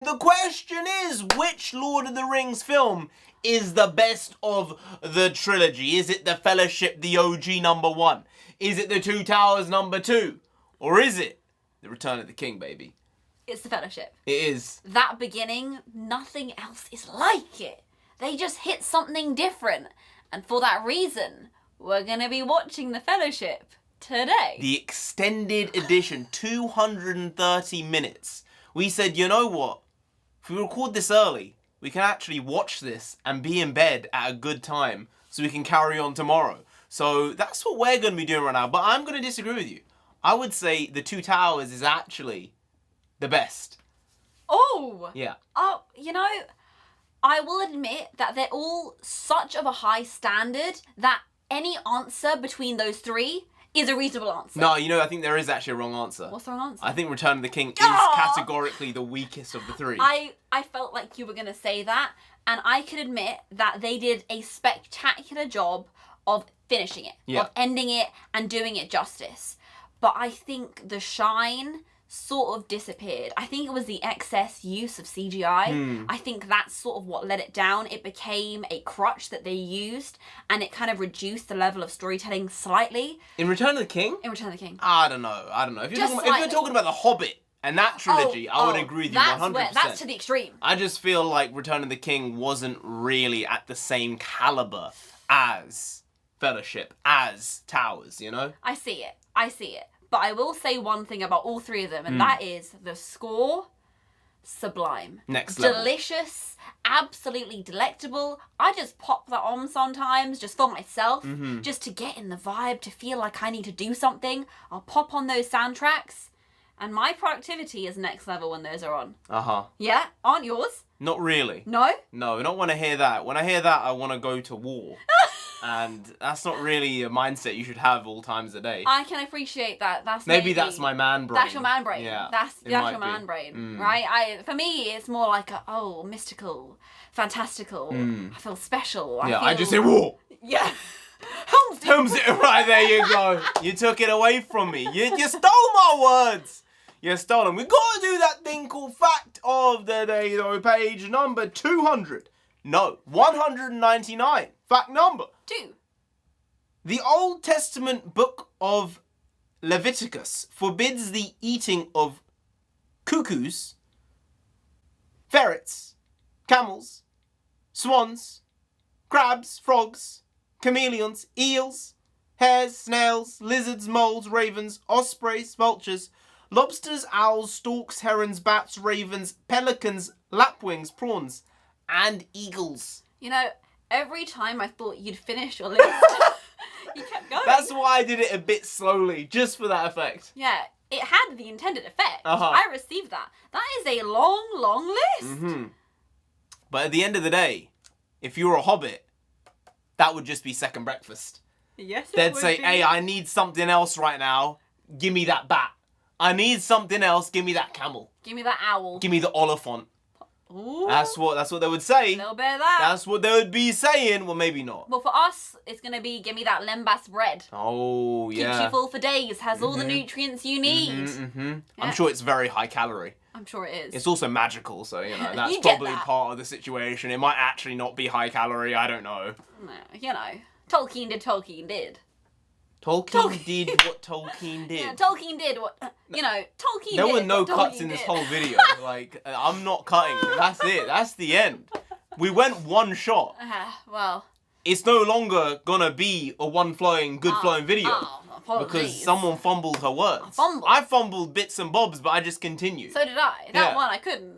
The question is, which Lord of the Rings film is the best of the trilogy? Is it The Fellowship, the OG #1? Is it The Two Towers #2? Or is it The Return of the King, baby? It's The Fellowship. It is. That beginning, nothing else is like it. They just hit something different. And for that reason, we're going to be watching The Fellowship today. The extended edition, 230 minutes. We said, you know what? If we record this early, we can actually watch this and be in bed at a good time so we can carry on tomorrow. So that's what we're going to be doing right now. But I'm going to disagree with you. I would say The Two Towers is actually the best. Oh! Yeah. Oh, you know, I will admit that they're all such of a high standard that any answer between those three is a reasonable answer. No, you know, I think there is actually a wrong answer. What's the wrong answer? I think Return of the King is categorically the weakest of the three. I felt like you were going to say that, and I can admit that they did a spectacular job of finishing it, of ending it and doing it justice. But I think the shine sort of disappeared. I think it was the excess use of CGI. I think that's sort of what let it down. It became a crutch that they used, and it kind of reduced the level of storytelling slightly. In Return of the King? In Return of the King. I don't know. If you're talking about The Hobbit and that trilogy, I would agree with you 100%. That's to the extreme. I just feel like Return of the King wasn't really at the same caliber as Fellowship, as Towers, you know? I see it. But I will say one thing about all three of them, and that is the score, sublime. Next level. Delicious, absolutely delectable. I just pop that on sometimes, just for myself, just to get in the vibe, to feel like I need to do something. I'll pop on those soundtracks, and my productivity is next level when those are on. Uh-huh. Yeah? Aren't yours? Not really. No? No, I don't want to hear that. When I hear that, I want to go to war. And that's not really a mindset you should have all times a day. I can appreciate that. Maybe that's my man brain. That's your man brain. Yeah, That's your man brain, right? For me, it's more like mystical, fantastical. I feel special. I just say war. Yeah. Helmsy, right, there you go. You took it away from me. You stole my words. You stole them. We got to do that thing called Fact of the Day, though. Page number 200. No, 199. Fact number 2. The Old Testament book of Leviticus forbids the eating of cuckoos, ferrets, camels, swans, crabs, frogs, chameleons, eels, hares, snails, lizards, moles, ravens, ospreys, vultures, lobsters, owls, storks, herons, bats, ravens, pelicans, lapwings, prawns, and eagles. You know, every time I thought you'd finish your list, you kept going. That's why I did it a bit slowly, just for that effect. Yeah, it had the intended effect. Uh-huh. I received that. That is a long, long list. But at the end of the day, if you were a hobbit, that would just be second breakfast. Yes, They'd say, hey, I need something else right now. Give me that bat. I need something else. Give me that camel. Give me that owl. Give me the Oliphant. Ooh. That's what they would say. A little bit of that. That's what they would be saying. Well, maybe not. Well, for us, it's going to be, give me that lembas bread. Oh, yeah. Keeps you full for days, has all the nutrients you need. Yeah. I'm sure it's very high calorie. I'm sure it is. It's also magical, so, you know, that's You get probably that. part of the situation. It might actually not be high calorie, I don't know. No, you know, Tolkien did Tolkien did. Tolkien did what Tolkien did. Yeah, Tolkien did what, you know, Tolkien There did were no what cuts Tolkien in this did. whole video. Like, I'm not cutting. That's it. That's the end. We went one shot. Well. It's no longer gonna be a one flowing, good flowing video. Apologies. Because someone fumbled her words. I fumbled. I fumbled bits and bobs, but I just continued. So did I. That one I couldn't.